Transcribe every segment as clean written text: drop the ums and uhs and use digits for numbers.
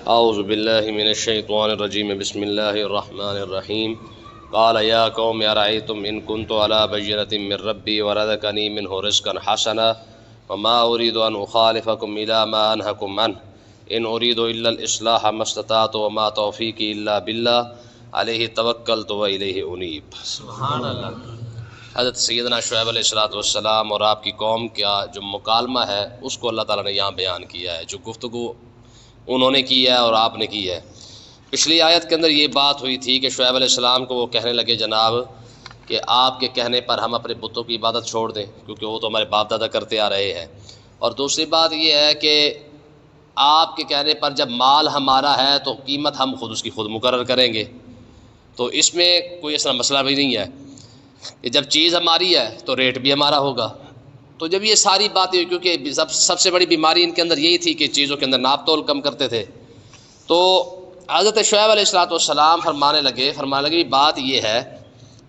اعوذ باللہ من الشیطان الرجیم بسم اللہ الرحمن الرحیم قال یا قوم ارأیتم ان کنت علی بینۃ من ربی ورزقنی منہ رزقا حسنا وما اريد ان اخالفکم الی ما انہاکم عنہ ان اريد الا الاصلاح ما استطعت وما توفیقی الا باللہ علیہ توکلت والیہ انیب۔ سبحان اللہ۔ حضرت سیدنا شعیب علیہ الصلوۃ والسلام اور آپ کی قوم کا جو مکالمہ ہے اس کو اللہ تعالیٰ نے یہاں بیان کیا ہے، جو گفتگو انہوں نے کی ہے اور آپ نے کی ہے۔ پچھلی آیت کے اندر یہ بات ہوئی تھی کہ شعیب علیہ السلام کو وہ کہنے لگے جناب کہ آپ کے کہنے پر ہم اپنے بتوں کی عبادت چھوڑ دیں کیونکہ وہ تو ہمارے باپ دادا کرتے آ رہے ہیں، اور دوسری بات یہ ہے کہ آپ کے کہنے پر جب مال ہمارا ہے تو قیمت ہم خود اس کی خود مقرر کریں گے، تو اس میں کوئی ایسا مسئلہ بھی نہیں ہے کہ جب چیز ہماری ہے تو ریٹ بھی ہمارا ہوگا۔ تو جب یہ ساری باتیں ہوئی، کیونکہ سب سے بڑی بیماری ان کے اندر یہی تھی کہ چیزوں کے اندر ناپ تول کم کرتے تھے، تو حضرت شعیب علیہ السلام فرمانے لگے بات یہ ہے،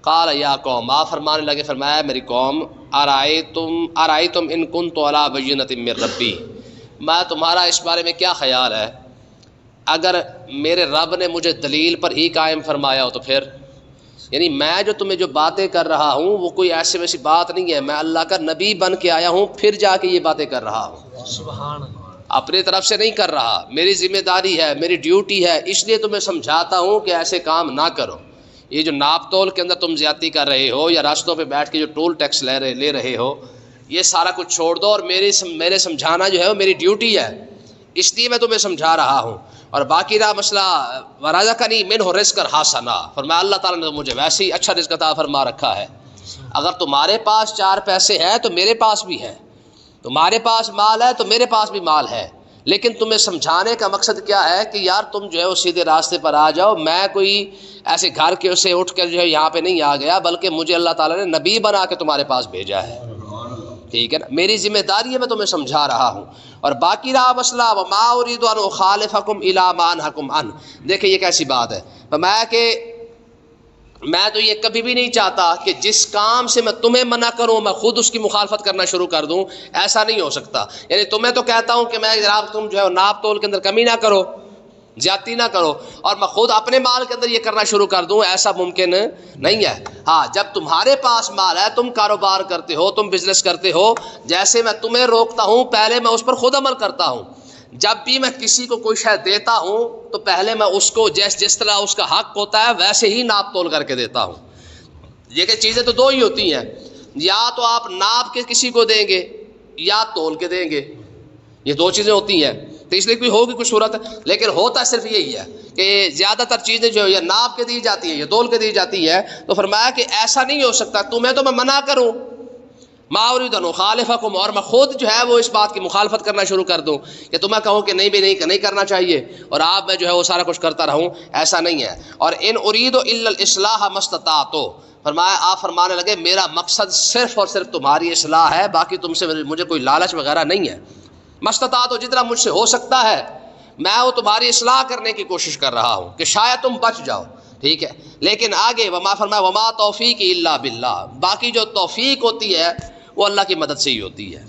قال یا قوم، آپ فرمانے لگے، فرمایا میری قوم، ارائیتم ان کنت علی بینۃ من ربی، میں تمہارا اس بارے میں کیا خیال ہے اگر میرے رب نے مجھے دلیل پر ہی قائم فرمایا ہو تو پھر، یعنی میں جو تمہیں جو باتیں کر رہا ہوں وہ کوئی ایسی ویسی بات نہیں ہے، میں اللہ کا نبی بن کے آیا ہوں پھر جا کے یہ باتیں کر رہا ہوں، سبحان اللہ، اپنی طرف سے نہیں کر رہا، میری ذمہ داری ہے، میری ڈیوٹی ہے، اس لیے تمہیں سمجھاتا ہوں کہ ایسے کام نہ کرو۔ یہ جو ناپ تول کے اندر تم زیادتی کر رہے ہو یا راستوں پہ بیٹھ کے جو ٹول ٹیکس لے رہے ہو، یہ سارا کچھ چھوڑ دو، اور میرے سمجھانا جو ہے وہ میری ڈیوٹی ہے، اس لیے میں تمہیں سمجھا رہا ہوں۔ اور باقی رہا مسئلہ ورزقنی منہ رزقا حسنا، فرمایا اللہ تعالیٰ نے مجھے ویسے ہی اچھا رزق عطا فرما رکھا ہے، اگر تمہارے پاس 4 پیسے ہیں تو میرے پاس بھی ہے، تمہارے پاس مال ہے تو میرے پاس بھی مال ہے، لیکن تمہیں سمجھانے کا مقصد کیا ہے کہ یار تم جو ہے وہ سیدھے راستے پر آ جاؤ، میں کوئی ایسے گھر کے سے اٹھ کر جو ہے یہاں پہ نہیں آ گیا، بلکہ مجھے اللہ تعالیٰ نے نبی بنا کے تمہارے پاس بھیجا ہے، ٹھیک ہے نا، میری ذمہ داری ہے، میں تمہیں سمجھا رہا ہوں۔ اور باقی رہا مسئلہ وما اريد ان اخالفکم الی ما انہاکم عنہ، دیکھیں یہ کیسی بات ہے، فرمایا کہ میں تو یہ کبھی بھی نہیں چاہتا کہ جس کام سے میں تمہیں منع کروں میں خود اس کی مخالفت کرنا شروع کر دوں، ایسا نہیں ہو سکتا، یعنی تمہیں تو کہتا ہوں کہ میں جناب تم جو ہے ناپ تول کے اندر کمی نہ کرو، زیادتی نہ کرو، اور میں خود اپنے مال کے اندر یہ کرنا شروع کر دوں، ایسا ممکن نہیں ہے۔ ہاں جب تمہارے پاس مال ہے، تم کاروبار کرتے ہو، تم بزنس کرتے ہو، جیسے میں تمہیں روکتا ہوں پہلے میں اس پر خود عمل کرتا ہوں، جب بھی میں کسی کو کوئی شے دیتا ہوں تو پہلے میں اس کو جس طرح اس کا حق ہوتا ہے ویسے ہی ناپ تول کر کے دیتا ہوں۔ یہ کہ چیزیں تو 2 ہی ہوتی ہیں، یا تو آپ ناپ کے کسی کو دیں گے یا تول کے دیں گے، یہ 2 چیزیں ہوتی ہیں، تو اس لیے کوئی ہوگی کوئی صورت، لیکن ہوتا صرف یہی ہے کہ زیادہ تر چیزیں جو یا ناپ کے دی جاتی ہیں یا تول کے دی جاتی ہیں، تو فرمایا کہ ایسا نہیں ہو سکتا، تمہیں تو میں منع کروں، ما اريد ان اخالفکم، اور میں خود جو ہے وہ اس بات کی مخالفت کرنا شروع کر دوں کہ تمہیں کہوں کہ نہیں بھی نہیں کرنا چاہیے، اور آپ میں جو ہے وہ سارا کچھ کرتا رہوں، ایسا نہیں ہے۔ اور ان اريد الا الاصلاح ما استطعت، فرمایا آپ فرمانے لگے میرا مقصد صرف اور صرف تمہاری اصلاح ہے، باقی تم سے مجھے کوئی لالچ وغیرہ نہیں ہے، ما استطعت، جتنا مجھ سے ہو سکتا ہے میں وہ تمہاری اصلاح کرنے کی کوشش کر رہا ہوں کہ شاید تم بچ جاؤ، ٹھیک ہے، لیکن آگے فرمایا وما توفیقی الا باللہ، باقی جو توفیق ہوتی ہے وہ اللہ کی مدد سے ہی ہوتی ہے،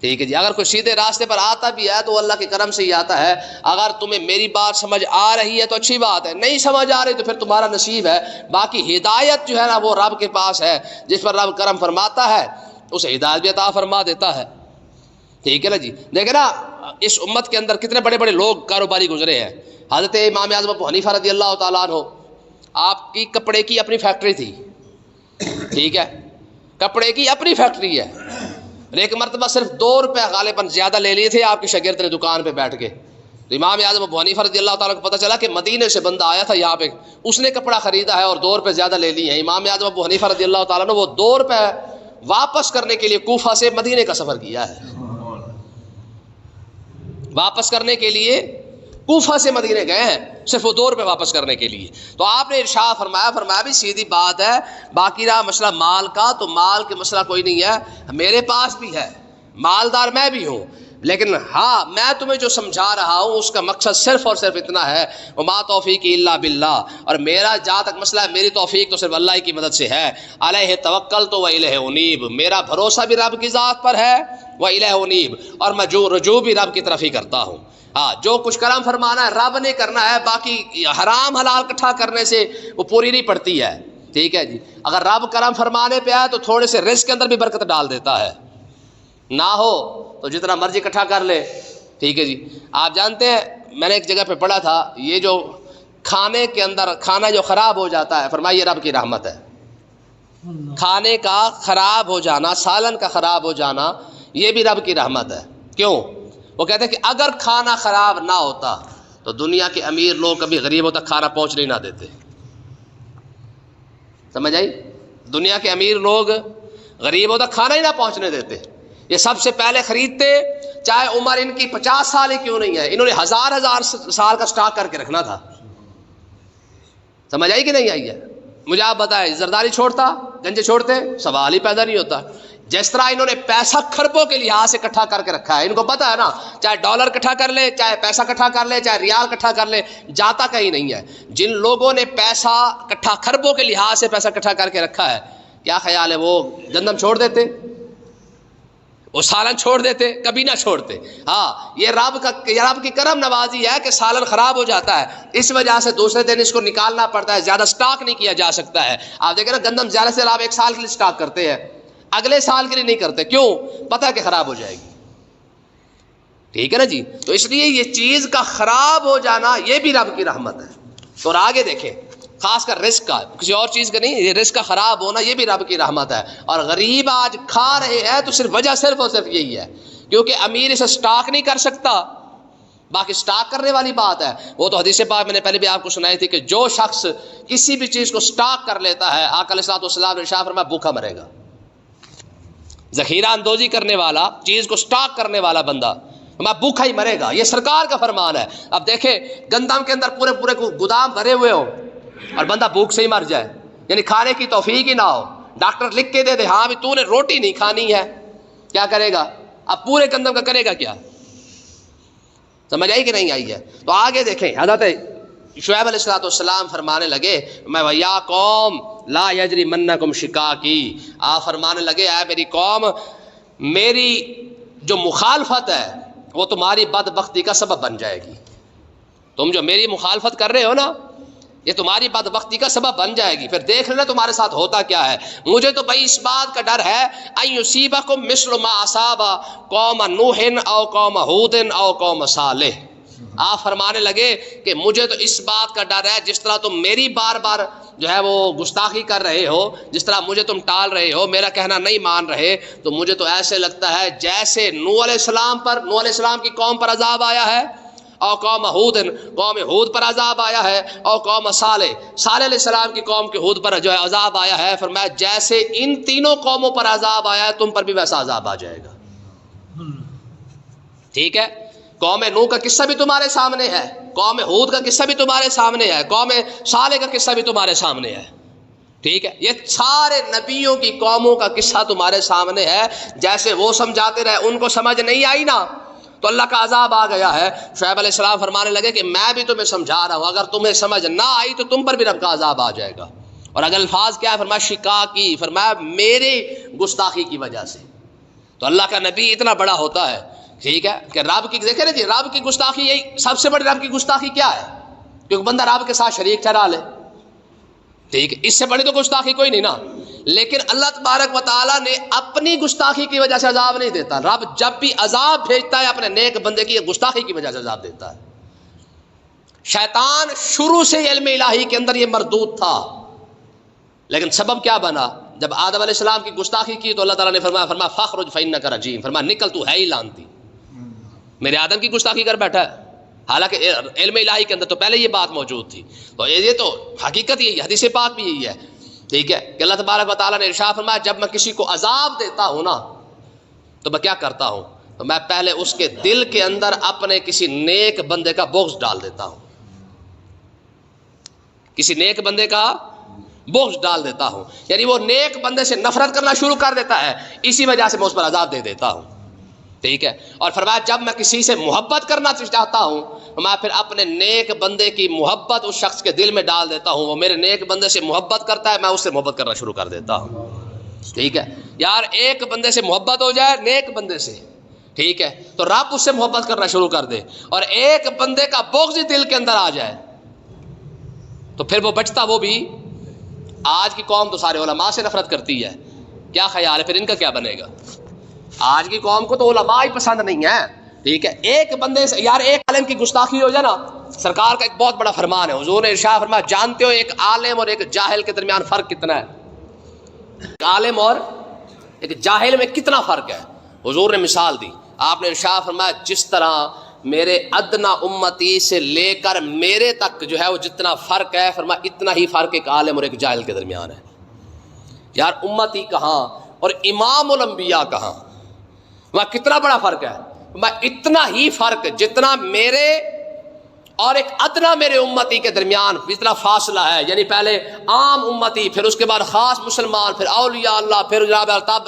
ٹھیک ہے جی، اگر کوئی سیدھے راستے پر آتا بھی ہے تو اللہ کے کرم سے ہی آتا ہے، اگر تمہیں میری بات سمجھ آ رہی ہے تو اچھی بات ہے، نہیں سمجھ آ رہی تو پھر تمہارا نصیب ہے، باقی ہدایت جو ہے نا وہ رب کے پاس ہے، جس پر رب کرم فرماتا ہے اسے ہدایت بھی عطا فرما دیتا ہے، ٹھیک ہے نا جی۔ دیکھیں نا اس امت کے اندر کتنے بڑے بڑے لوگ کاروباری گزرے ہیں، حضرت امام اعظم ابو حنیفہ رضی اللہ تعالیٰ عنہ، آپ کی کپڑے کی اپنی فیکٹری تھی، ٹھیک ہے، کپڑے کی اپنی فیکٹری ہے، ایک مرتبہ صرف 2 روپے غالباً زیادہ لے لیے تھے آپ کے شاگرد نے دکان پہ بیٹھ کے، تو امام اعظم ابو حنیفہ رضی اللہ تعالیٰ کو پتہ چلا کہ مدینے سے بندہ آیا تھا یہاں پہ، اس نے کپڑا خریدا ہے اور 2 روپے زیادہ لے لیے ہیں، امام اعظم ابو حنیفہ رضی اللہ تعالیٰ نے وہ 2 روپے واپس کرنے کے لیے کوفہ سے مدینے کا سفر کیا ہے، واپس کرنے کے لیے کوفہ سے مدینے گئے ہیں صرف وہ 2 روپے واپس کرنے کے لیے، تو آپ نے ارشاد فرمایا بھی سیدھی بات ہے، باقی رہا مسئلہ مال کا، تو مال کے مسئلہ کوئی نہیں ہے، میرے پاس بھی ہے، مالدار میں بھی ہوں، لیکن ہاں میں تمہیں جو سمجھا رہا ہوں اس کا مقصد صرف اور صرف اتنا ہے وما توفیقی الا باللہ، اور میرا جہاں تک مسئلہ ہے میری توفیق تو صرف اللہ کی مدد سے ہے، علیہ توکلت و الیہ انیب، میرا بھروسہ بھی رب کی ذات پر ہے، و الیہ انیب، اور میں رجوع بھی رب کی طرف ہی کرتا ہوں، ہاں جو کچھ کرم فرمانا ہے رب نے کرنا ہے، باقی حرام حلال اکٹھا کرنے سے وہ پوری نہیں پڑتی ہے، ٹھیک ہے جی۔ اگر رب کرم فرمانے پہ آئے تو تھوڑے سے رزق کے اندر بھی برکت ڈال دیتا ہے، نہ ہو تو جتنا مرضی اکٹھا کر لے، ٹھیک ہے جی۔ آپ جانتے ہیں میں نے ایک جگہ پہ پڑھا تھا، یہ جو کھانے کے اندر کھانا جو خراب ہو جاتا ہے، فرمایا یہ رب کی رحمت ہے۔ کھانے کا خراب ہو جانا، سالن کا خراب ہو جانا، یہ بھی رب کی رحمت ہے۔ کیوں؟ وہ کہتے ہیں کہ اگر کھانا خراب نہ ہوتا تو دنیا کے امیر لوگ کبھی غریبوں تک کھانا پہنچنے نہ دیتے، سمجھ آئی؟ دنیا کے امیر لوگ غریبوں تک کھانا ہی نہ پہنچنے دیتے، یہ سب سے پہلے خریدتے، چاہے عمر ان کی 50 سال ہی کیوں نہیں ہے، انہوں نے ہزار سال کا سٹاک کر کے رکھنا تھا۔ سمجھ آئی کہ نہیں آئی ہے؟ مجھے آپ بتائیں، زرداری چھوڑتا، گنجے چھوڑتے؟ سوال ہی پیدا نہیں ہوتا۔ جس طرح انہوں نے پیسہ خربوں کے لحاظ سے اکٹھا کر کے رکھا ہے، ان کو پتا ہے نا، چاہے ڈالر اکٹھا کر لے، چاہے پیسہ اکٹھا کر لے، چاہے ریال اکٹھا کر لے، جاتا کہیں نہیں ہے۔ جن لوگوں نے پیسہ اکٹھا خربوں کے لحاظ سے پیسہ اکٹھا کر کے رکھا ہے، کیا خیال ہے وہ گندم چھوڑ دیتے؟ وہ سالن چھوڑ دیتے؟ کبھی نہ چھوڑتے۔ ہاں، یہ رب کی کرم نوازی ہے کہ سالن خراب ہو جاتا ہے، اس وجہ سے دوسرے دن اس کو نکالنا پڑتا ہے، زیادہ سٹاک نہیں کیا جا سکتا ہے۔ آپ دیکھیں نا، گندم زیادہ سے آپ 1 سال کے لیے سٹاک کرتے ہیں، اگلے سال کے لیے نہیں کرتے، کیوں؟ پتہ ہے کہ خراب ہو جائے گی، ٹھیک ہے نا جی۔ تو اس لیے یہ چیز کا خراب ہو جانا یہ بھی رب کی رحمت ہے۔ تو اور آگے دیکھیں، خاص کر رزق کا، کسی اور چیز کا نہیں، یہ رزق کا خراب ہونا یہ بھی رب کی رحمت ہے۔ اور غریب آج کھا رہے ہیں تو صرف وجہ صرف اور صرف یہی ہے کیونکہ امیر اسے سٹاک نہیں کر سکتا۔ باقی سٹاک کرنے والی بات ہے، وہ تو حدیث پاک میں نے پہلے بھی آپ کو سنائی تھی کہ جو شخص کسی بھی چیز کو سٹاک کر لیتا ہے، آقا علیہ الصلوۃ والسلام نے ارشاد فرمایا بھوکا مرے گا۔ ذخیرہ اندوزی کرنے والا، چیز کو سٹاک کرنے والا بندہ میں بھوکا ہی مرے گا، یہ سرکار کا فرمان ہے۔ اب دیکھیں، گندم کے اندر پورے گودام بھرے ہوئے ہو اور بندہ بھوک سے ہی مر جائے، یعنی کھانے کی توفیق ہی نہ ہو، ڈاکٹر لکھ کے دے دے ہاں بھی تو نے روٹی نہیں کھانی ہے، کیا کرے گا؟ اب پورے گندم کا کرے گا کیا؟ سمجھ آئی کہ نہیں آئی ہے؟ تو آگے دیکھیں، حضرت شعیب علیہ الصلوۃ والسلام فرمانے لگے میں ویا قوم لا یجرمنکم شقاقی، آپ فرمانے لگے اے میری قوم، میری جو مخالفت ہے وہ تمہاری بدبختی کا سبب بن جائے گی۔ تم جو میری مخالفت کر رہے ہو نا، یہ تمہاری بدبختی کا سبب بن جائے گی۔ پھر دیکھ لینا تمہارے ساتھ ہوتا کیا ہے۔ مجھے تو بھائی اس بات کا ڈر ہے ان یصیبکم مثل ما اصاب قوم نوح او قوم ہود او قوم صالح۔ آپ فرمانے لگے کہ مجھے تو اس بات کا ڈر ہے، جس طرح تم میری بار بار جو ہے وہ گستاخی کر رہے ہو، جس طرح مجھے تم ٹال رہے ہو، میرا کہنا نہیں مان رہے، تو مجھے تو ایسے لگتا ہے جیسے نوح علیہ السلام کی قوم پر عذاب آیا ہے، اور قوم ہود پر عذاب آیا ہے، اور قوم صالح علیہ السلام کی قوم کے ہود پر جو ہے عذاب آیا ہے۔ فرمایا جیسے ان تینوں قوموں پر عذاب آیا ہے تم پر بھی ویسا عذاب آ جائے گا، ٹھیک ہے۔ قوم نوح کا قصہ بھی تمہارے سامنے ہے، قوم ہود کا قصہ بھی تمہارے سامنے ہے، قوم صالح کا قصہ بھی تمہارے سامنے ہے، ٹھیک ہے۔ یہ سارے نبیوں کی قوموں کا قصہ تمہارے سامنے ہے، جیسے وہ سمجھاتے رہے، ان کو سمجھ نہیں آئی نا تو اللہ کا عذاب آ گیا ہے۔ شعیب علیہ السلام فرمانے لگے کہ میں بھی تمہیں سمجھا رہا ہوں، اگر تمہیں سمجھ نہ آئی تو تم پر بھی رب کا عذاب آ جائے گا۔ اور اگر الفاظ کیا ہے، فرمایا شقاقی، فرمایا میرے گستاخی کی وجہ سے۔ تو اللہ کا نبی اتنا بڑا ہوتا ہے، ٹھیک ہے، کہ رب کی دیکھیں نا جی، رب کی گستاخی، یہی سب سے بڑی رب کی گستاخی کیا ہے؟ کیونکہ بندہ رب کے ساتھ شریک ٹھہرا لے، ٹھیک ہے، اس سے بڑی تو گستاخی کوئی نہیں نا۔ لیکن اللہ تبارک و تعالیٰ نے اپنی گستاخی کی وجہ سے عذاب نہیں دیتا، رب جب بھی عذاب بھیجتا ہے اپنے نیک بندے کی گستاخی کی وجہ سے عذاب دیتا ہے۔ شیطان شروع سے علم الہی کے اندر یہ مردود تھا، لیکن سبب کیا بنا؟ جب آدم علیہ السلام کی گستاخی کی تو اللہ تعالیٰ نے فرمایا فاخرج فإنک رجیم، فرمایا نکل تو ہے ہی لعنتی، میرے آدم کی گستاخی کر بیٹھا ہے۔ حالانکہ علم الہی کے اندر تو پہلے یہ بات موجود تھی، تو یہ تو حقیقت یہی ہے، حدیث پاک بھی یہی ہے، ٹھیک ہے، کہ اللہ تبارک و تعالیٰ نے ارشاد فرمایا جب میں کسی کو عذاب دیتا ہوں نا تو میں کیا کرتا ہوں، تو میں پہلے اس کے دل کے اندر اپنے کسی نیک بندے کا بغض ڈال دیتا ہوں، کسی نیک بندے کا بغض ڈال دیتا ہوں، یعنی وہ نیک بندے سے نفرت کرنا شروع کر دیتا ہے، اسی وجہ سے میں اس پر عذاب دے دیتا ہوں، ٹھیک ہے۔ اور فرمایا جب میں کسی سے محبت کرنا چاہتا ہوں میں پھر اپنے نیک بندے کی محبت اس شخص کے دل میں ڈال دیتا ہوں، وہ میرے نیک بندے سے محبت کرتا ہے، میں اس سے محبت کرنا شروع کر دیتا ہوں، ٹھیک ہے۔ یار ایک بندے سے محبت ہو جائے، نیک بندے سے، ٹھیک ہے، تو رب اس سے محبت کرنا شروع کر دے، اور ایک بندے کا بغض دل کے اندر آ جائے تو پھر وہ بچتا وہ بھی۔ آج کی قوم تو سارے علماء سے نفرت کرتی ہے، کیا خیال ہے پھر ان کا کیا بنے گا؟ آج کی قوم کو تو علماء ہی پسند نہیں ہے، ٹھیک ہے۔ ایک بندے سے یار ایک عالم کی گستاخی ہو جائے نا، سرکار کا ایک بہت بڑا فرمان ہے، حضور نے ارشاد فرمایا جانتے ہو ایک عالم اور ایک جاہل کے درمیان فرق کتنا ہے؟ ایک عالم اور ایک جاہل میں کتنا فرق ہے؟ حضور نے مثال دی، آپ نے ارشاد فرمایا جس طرح میرے ادنا امتی سے لے کر میرے تک جو ہے وہ جتنا فرق ہے، فرمایا اتنا ہی فرق ایک عالم اور ایک جاہل کے درمیان ہے۔ یار امتی کہاں اور امام الانبیاء کہاں، وہاں کتنا بڑا فرق ہے؟ میں اتنا ہی فرق جتنا میرے اور ایک ادنا میرے امتی کے درمیان اتنا فاصلہ ہے، یعنی پہلے عام امتی، پھر اس کے بعد خاص مسلمان، پھر اولیاء اللہ، پھر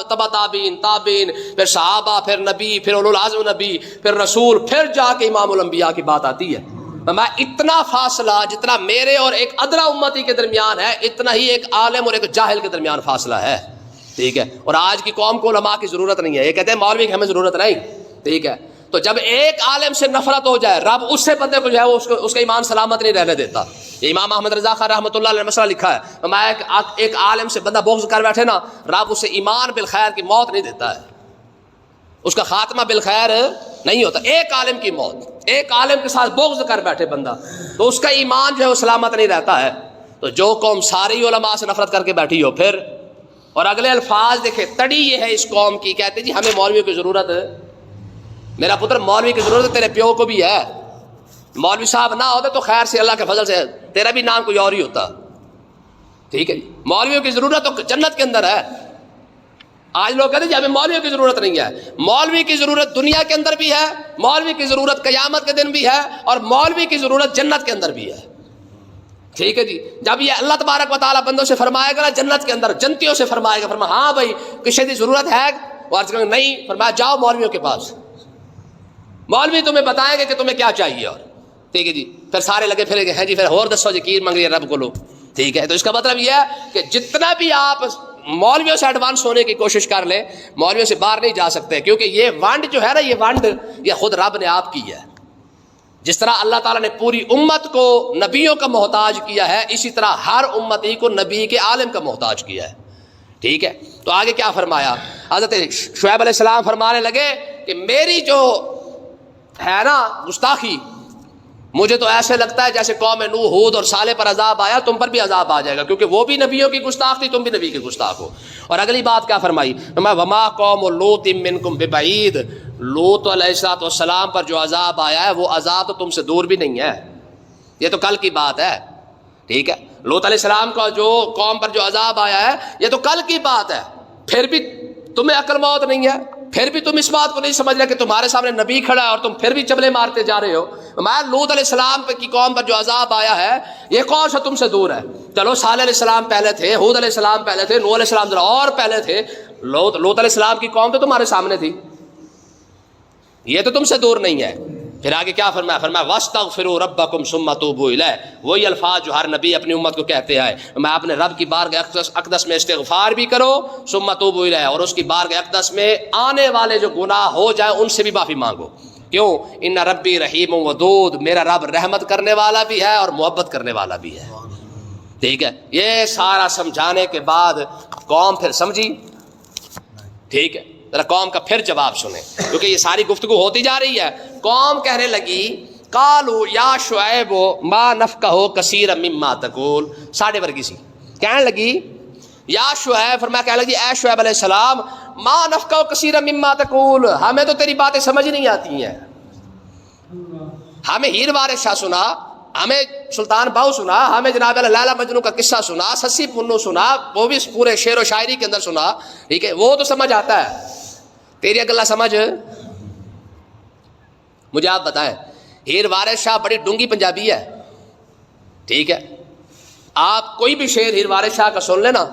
تبع تابعین، پھر صحابہ، پھر نبی، پھر اولو العزم نبی، پھر رسول، پھر جا کے امام الانبیاء کی بات آتی ہے۔ میں اتنا فاصلہ جتنا میرے اور ایک ادنا امتی کے درمیان ہے، اتنا ہی ایک عالم اور ایک جاہل کے درمیان فاصلہ ہے، ٹھیک ہے۔ اور آج کی قوم کو علماء کی ضرورت نہیں ہے، یہ کہتے ہیں مولوی کی ہمیں ضرورت نہیں، ٹھیک ہے۔ تو جب ایک عالم سے نفرت ہو جائے، رب اس سے بندے کو جو ہے وہ اس کا ایمان سلامت نہیں رہنے دیتا۔ امام احمد رضا خان رحمۃ اللہ علیہ مسئلہ لکھا ہے، میں ایک عالم سے بندہ بغض کر بیٹھے نا، رب اسے ایمان بالخیر کی موت نہیں دیتا ہے، اس کا خاتمہ بالخیر نہیں ہوتا۔ ایک عالم کی موت، ایک عالم کے ساتھ بغض کر بیٹھے بندہ، تو اس کا ایمان جو ہے وہ سلامت نہیں رہتا ہے۔ تو جو قوم ساری علماء سے نفرت کر کے بیٹھی ہو پھر، اور اگلے الفاظ دیکھیں، تڑی یہ ہے اس قوم کی، کہتے جی ہمیں مولویوں کی ضرورت ہے۔ میرا پتر مولوی کی ضرورت ہے، تیرے پیو کو بھی ہے، مولوی صاحب نہ ہوتے تو خیر سے اللہ کے فضل سے تیرا بھی نام کوئی اور ہی ہوتا، ٹھیک ہے۔ مولویوں کی ضرورت تو جنت کے اندر ہے۔ آج لوگ کہتے ہیں جی ہمیں مولویوں کی ضرورت نہیں ہے، مولوی کی ضرورت دنیا کے اندر بھی ہے، مولوی کی ضرورت قیامت کے دن بھی ہے، اور مولوی کی ضرورت جنت کے اندر بھی ہے، ٹھیک ہے جی۔ جب یہ اللہ تبارک و تعالیٰ بندوں سے فرمائے گا نا جنت کے اندر، جنتیوں سے فرمائے گا، فرمایا ہاں بھائی کسی کی ضرورت ہے، وہ عرض کریں گے نہیں، فرمایا جاؤ مولویوں کے پاس، مولوی تمہیں بتائیں گے کہ تمہیں کیا چاہیے، اور ٹھیک ہے جی۔ پھر سارے لگے پھرے گئے ہیں جی پھر اور دسو جی کی منگ رہی ہے رب کو لو، ٹھیک ہے۔ تو اس کا مطلب یہ ہے کہ جتنا بھی آپ مولویوں سے ایڈوانس ہونے کی کوشش کر لیں، مولویوں سے باہر نہیں جا سکتے، کیونکہ یہ ونڈ جو ہے نا، یہ ونڈ یہ خود رب نے آپ کی ہے۔ جس طرح اللہ تعالیٰ نے پوری امت کو نبیوں کا محتاج کیا ہے، اسی طرح ہر امتی کو نبی کے عالم کا محتاج کیا ہے، ٹھیک ہے۔ تو آگے کیا فرمایا؟ حضرت شعیب علیہ السلام فرمانے لگے کہ میری جو ہے نا گستاخی، مجھے تو ایسے لگتا ہے جیسے قوم نوح، ہود اور صالح پر عذاب آیا، تم پر بھی عذاب آ جائے گا، کیونکہ وہ بھی نبیوں کی گستاخ تھی، تم بھی نبی کے گستاخ ہو۔ اور اگلی بات کیا فرمائی؟ وما قوم لوط منکم ببعید، لوط علیہ السلام پر جو عذاب آیا ہے وہ عذاب تو تم سے دور بھی نہیں ہے، یہ تو کل کی بات ہے، ٹھیک ہے۔ لوط علیہ السلام کا جو قوم پر جو عذاب آیا ہے یہ تو کل کی بات ہے، پھر بھی تمہیں عقل موت نہیں ہے، پھر بھی تم اس بات کو نہیں سمجھ رہے کہ تمہارے سامنے نبی کھڑا ہے اور تم پھر بھی چبلے مارتے جا رہے ہو۔ میں لوط علیہ السلام کی قوم پر جو عذاب آیا ہے یہ کون سا تم سے دور ہے؟ چلو صالح علیہ السلام پہلے تھے، ہود علیہ السلام پہلے تھے، نوح علیہ السلام ذرا اور پہلے تھے، لوط علیہ السلام کی قوم تو تمہارے سامنے تھی، یہ تو تم سے دور نہیں ہے۔ پھر آگے کیا فرمایا؟ فرمایا واستغفروا ربکم ثم توبوا الیہ، وہی الفاظ جو ہر نبی اپنی امت کو کہتے ہیں، میں اپنے رب کی بارگاہ اقدس میں استغفار بھی کرو، ثم توبوا الیہ، اور اس کی بارگاہ اقدس میں آنے والے جو گناہ ہو جائیں ان سے بھی معافی مانگو۔ کیوں؟ ان ربی رحیم ودود، میرا رب رحمت کرنے والا بھی ہے اور محبت کرنے والا بھی ہے، ٹھیک ہے۔ یہ سارا سمجھانے کے بعد قوم پھر سمجھی، ٹھیک ہے۔ ذرا قوم کا پھر جواب سنیں، کیونکہ یہ ساری گفتگو ہوتی جا رہی ہے۔ قوم کہنے لگی قالوا یا شعیب ما نفقہ کثیرا مما تقول، ساڑھے ورگی سی کہنے لگی یا شعیب، فرمایا کہنے لگی اے شعیب علیہ السلام ما نفقہ کثیرا مما تقول، ہمیں تو تیری باتیں سمجھ نہیں آتی ہیں، ہمیں ہیر وارث شاہ سنا، ہمیں سلطان باؤ سنا، ہمیں جناب لیلا مجنوں کا قصہ سنا، سسی پنو سنا، وہ بھی پورے شعر و شاعری کے اندر سنا، ٹھیک ہے، وہ تو سمجھ آتا ہے، تیری اگلا سمجھ۔ مجھے آپ بتائیں، ہیر وارث شاہ بڑی ڈونگی پنجابی ہے، ٹھیک ہے، آپ کوئی بھی شعر ہیر وارث شاہ کا سن لینا،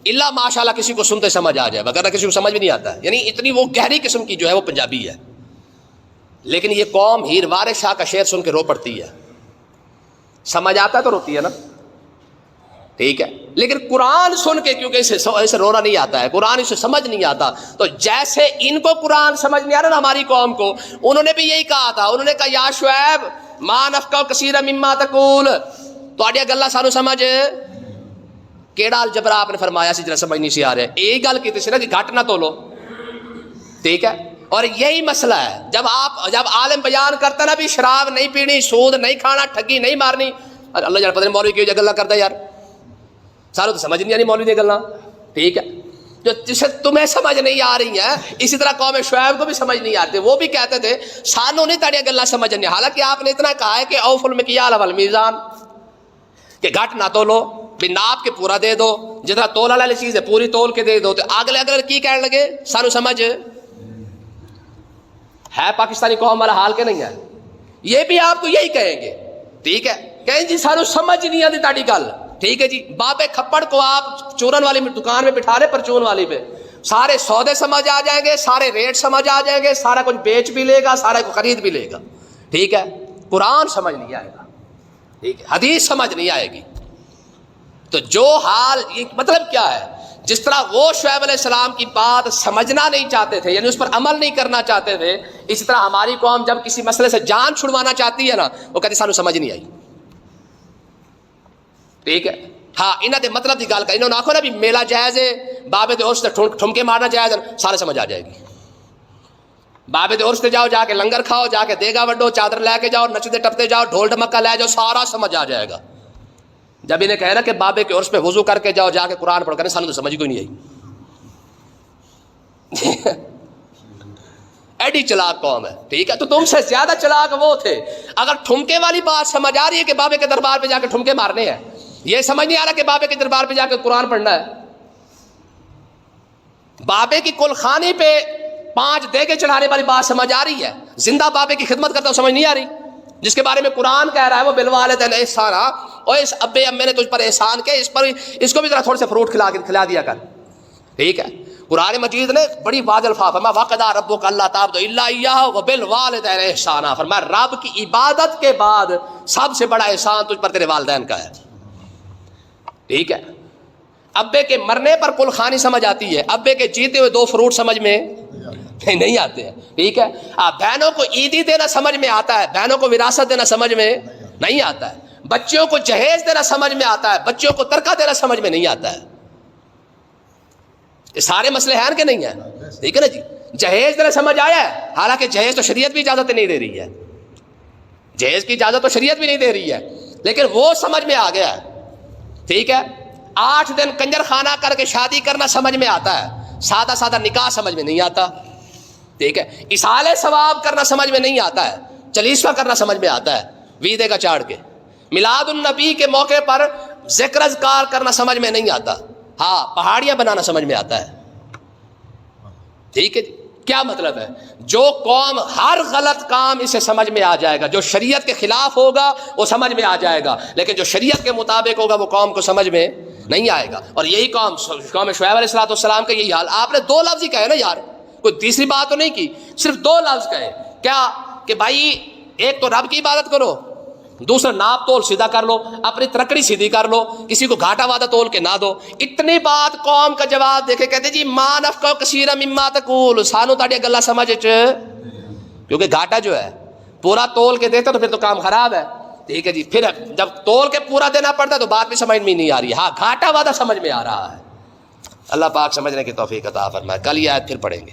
اللہ ماشاء اللہ کسی کو سنتے سمجھ آ جائے، وغیرہ کسی کو سمجھ بھی نہیں آتا ہے، یعنی اتنی وہ گہری قسم کی جو ہے وہ پنجابی ہے۔ لیکن یہ قوم ہیر وارث شاہ کا شعر سن کے رو پڑتی ہے، سمجھ آتا ہے تو روتی ہے نا، ٹھیک ہے۔ لیکن قرآن سن کے کیونکہ اسے رونا نہیں آتا ہے، قرآن اسے سمجھ نہیں آتا، تو جیسے ان کو قرآن سمجھ نہیں آ رہا نا ہماری قوم کو، انہوں نے بھی یہی کہا تھا، انہوں نے کہا یا شعیب ما نفقہ کثیرا مما تقول، تہاڈیاں گلاں سانو سمجھ کیڑا الجبرا آپ نے فرمایا سی جڑا سمجھ نہیں سی آ رہا، یہی گل کی سی نا کہ گھٹ نہ تولو، ٹھیک ہے۔ اور یہی مسئلہ ہے، جب عالم بیان کرتا نا بھی شراب نہیں پینی، سود نہیں کھانا، ٹھگی نہیں مارنی، اللہ جان پتہ نہیں مولوی کیوں گلاں کرتا یار، ساروں تو سمجھ نہیں آ رہی مولوی دی گلاں، ٹھیک ہے، جو جسے تمہیں سمجھ نہیں آ رہی ہیں اسی طرح قوم شعیب کو بھی سمجھ نہیں آتے، وہ بھی کہتے تھے سانوں نہیں تاڑیاں گلاں سمجھنے، حالانکہ آپ نے اتنا کہا ہے کہ اوف المکیال والمیزان، کہ گھٹ نہ تولو، بھی ناپ کے پورا دے دو، جتنا تول والی چیز ہے پوری تول کے دے دو، تو اگلے کی کہنے لگے سانو سمجھ ہے پاکستانی قوم والا حال کے نہیں ہے، یہ بھی آپ کو یہی کہیں گے، ٹھیک ہے، کہیں جی سانو سمجھ نہیں آتی تاڑی گل، ٹھیک ہے جی، بابے کھپڑ کو آپ چورن والی دکان میں بٹھا لے، پرچون والی پہ سارے سودے سمجھ آ جائیں گے، سارے ریٹ سمجھ آ جائیں گے، سارا کچھ بیچ بھی لے گا، سارا کچھ خرید بھی لے گا، ٹھیک ہے، قرآن سمجھ نہیں آئے گا، ٹھیک ہے، حدیث سمجھ نہیں آئے گی۔ تو جو حال، یہ مطلب کیا ہے، جس طرح وہ شعیب علیہ السلام کی بات سمجھنا نہیں چاہتے تھے، یعنی اس پر عمل نہیں کرنا چاہتے تھے، اسی طرح ہماری قوم جب کسی مسئلے سے جان چھڑوانا چاہتی ہے نا، وہ کہتے سانو سمجھ نہیں آئی، ٹھیک ہے، ہاں انہوں نے مطلب کی گل کر، انہوں نے آخو نا بھی میلہ جائز ہے، بابے دے عرس تے ٹھمکے مارنا جائز ہے، سارے سمجھ آ جائے گی، بابے دے عرس تے جاؤ، جا کے لنگر کھاؤ، جا کے دیگا وڈو، چادر لے کے جاؤ، نچتے ٹپتے جاؤ، ڈھول ڈمکا لے جاؤ، سارا سمجھ آ جائے گا۔ جب انہیں کہنا کہ بابے کے عرس پہ وضو کر کے جاؤ، جا کے قرآن پڑھ کر، سانو تو سمجھ کوئی نہیں آئی، ایڈی چلاک قوم ہے، ٹھیک ہے، تو تم سے زیادہ چلاک وہ تھے، اگر ٹھمکے والی بات سمجھ آ رہی ہے کہ بابے کے دربار پہ جا کے ٹھمکے مارنے ہیں، یہ سمجھ نہیں آ رہا کہ بابے کے دربار پہ جا کے قرآن پڑھنا ہے، بابے کی کل خانی پہ 5 دیگے چڑھانے والی بات سمجھ آ رہی ہے، زندہ بابے کی خدمت کرتا ہوں سمجھ نہیں آ رہی، جس کے بارے میں قرآن کہہ رہا ہے وہ بالوالدین احسانا، اور اس ابے امے نے تجھ پر احسان کیا، اس کو بھی ذرا تھوڑے سے فروٹ کھلا دیا کر، ٹھیک ہے۔ قرآن مجید نے بڑی واضح الفاظ فرمایا وَقَضَىٰ رَبُّكَ أَلَّا تَعْبُدُوا إِلَّا إِيَّاهُ وَبِالْوَالِدَيْنِ إِحْسَانًا، فرمایا رب کی عبادت کے بعد سب سے بڑا احسان تجھ پر تیرے والدین کا ہے، ٹھیک ہے۔ ابے کے مرنے پر کل خانی سمجھ آتی ہے، ابے کے جیتے ہوئے 2 فروٹ سمجھ میں نہیں آتے ہیں، ٹھیک ہے۔ بہنوں کو عیدی دینا سمجھ میں آتا ہے، بہنوں کو وراثت دینا سمجھ میں نہیں آتا ہے، بچوں کو جہیز دینا سمجھ میں آتا ہے، بچوں کو ترکہ دینا سمجھ میں نہیں آتا ہے، یہ سارے مسئلے ہیں کہ نہیں ہیں، ٹھیک ہے نا جی۔ جہیز دینا سمجھ آیا ہے، حالانکہ جہیز تو شریعت بھی اجازت نہیں دے رہی ہے، جہیز کی اجازت تو شریعت بھی نہیں دے رہی ہے، لیکن وہ سمجھ میں آ گیا ہے، ٹھیک ہے۔ 8 دن کنجر خانہ کر کے شادی کرنا سمجھ میں آتا ہے، سادہ سادہ نکاح سمجھ میں نہیں آتا، ٹھیک ہے۔ اصالہ ثواب کرنا سمجھ میں نہیں آتا ہے، چلیسوا کرنا سمجھ میں آتا ہے، ویدے کا چاڑ کے، میلاد النبی کے موقع پر ذکر اذکار کرنا سمجھ میں نہیں آتا، ہاں پہاڑیاں بنانا سمجھ میں آتا ہے، ٹھیک ہے جی۔ کیا مطلب ہے، جو قوم ہر غلط کام اسے سمجھ میں آ جائے گا، جو شریعت کے خلاف ہوگا وہ سمجھ میں آ جائے گا، لیکن جو شریعت کے مطابق ہوگا وہ قوم کو سمجھ میں نہیں آئے گا۔ اور یہی قوم شعیب علیہ السلام کا یہی حال، آپ نے 2 لفظ ہی کہے نا یار، کوئی تیسری بات تو نہیں کی، صرف 2 لفظ کہے، کیا کہ بھائی ایک تو رب کی عبادت کرو، دوسرا ناپ تول سیدھا کر لو، اپنی ترکڑی سیدھی کر لو، کسی کو گھاٹا وعدہ تول کے نہ دو۔ اتنی بات قوم کا جواب دیکھے کہتے جی ما نفقہ کثیرا مما تقول، سانو تاڑی گلا سمجھ کیونکہ گھاٹا جو ہے پورا تول کے دیتا تو پھر تو کام خراب ہے، ٹھیک ہے جی۔ پھر جب تول کے پورا دینا پڑتا ہے تو بات بھی سمجھ میں نہیں آ رہی، ہاں گھاٹا وعدہ سمجھ میں آ رہا ہے۔ اللہ پاک سمجھنے کی توفیق عطا فرمائے۔ کل یہ آیت پھر پڑھیں گے۔